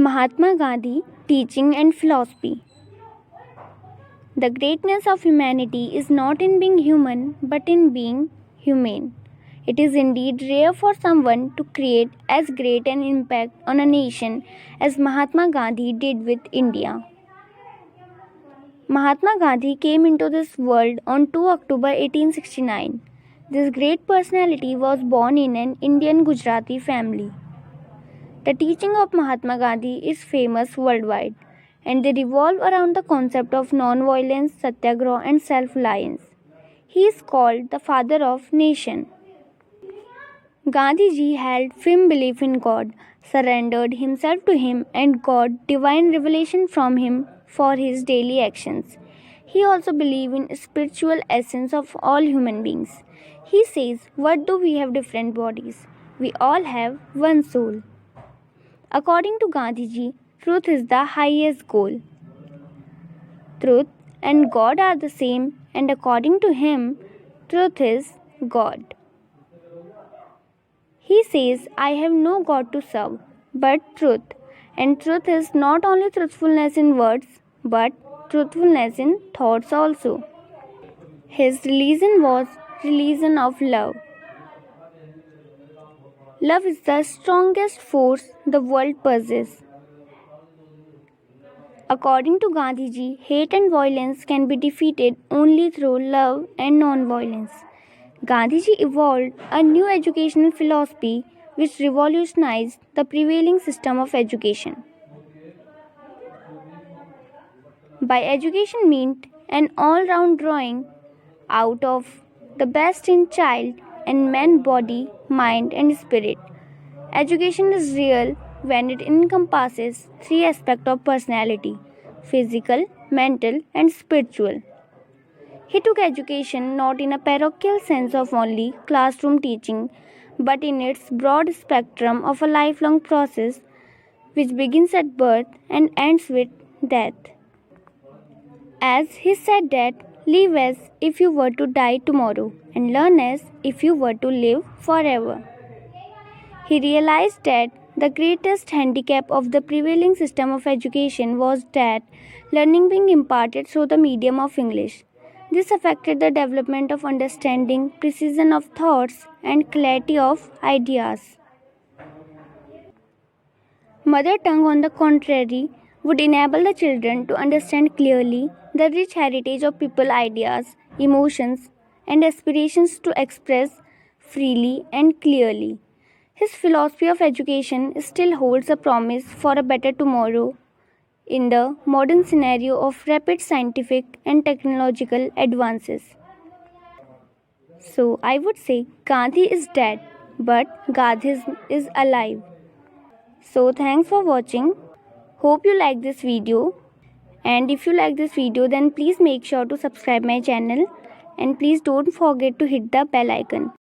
Mahatma Gandhi, Teaching and Philosophy. The greatness of humanity is not in being human, but in being humane. It is indeed rare for someone to create as great an impact on a nation as Mahatma Gandhi did with India. Mahatma Gandhi came into this world on 2 October 1869. This great personality was born in an Indian Gujarati family. The teaching of Mahatma Gandhi is famous worldwide, and they revolve around the concept of non-violence, satyagraha, and self-reliance. He is called the father of nation. Gandhiji held firm belief in God, surrendered himself to Him, and got divine revelation from Him for his daily actions. He also believed in spiritual essence of all human beings. He says, "What do we have different bodies? We all have one soul." According to Gandhiji, truth is the highest goal. Truth and God are the same, and according to him, truth is God. He says, "I have no God to serve, but truth." And truth is not only truthfulness in words, but truthfulness in thoughts also. His religion was religion of love. Love is the strongest force the world possesses. According to Gandhiji, hate and violence can be defeated only through love and non-violence. Gandhiji evolved a new educational philosophy which revolutionized the prevailing system of education. By education meant an all-round drawing out of the best in child and man body, mind and spirit. Education is real when it encompasses three aspects of personality: physical, mental and spiritual. He took education not in a parochial sense of only classroom teaching, but in its broad spectrum of a lifelong process which begins at birth and ends with death. As he said that, live as if you were to die tomorrow and learn as if you were to live forever. He realized that the greatest handicap of the prevailing system of education was that learning being imparted through the medium of English. This affected the development of understanding, precision of thoughts, and clarity of ideas. Mother tongue, on the contrary, would enable the children to understand clearly the rich heritage of people, ideas, emotions, and aspirations to express freely and clearly. His philosophy of education still holds a promise for a better tomorrow in the modern scenario of rapid scientific and technological advances. So I would say Gandhi is dead, but Gandhi is alive. So thanks for watching. Hope you like this video. And if you like this video, then please make sure to subscribe my channel. And please don't forget to hit the bell icon.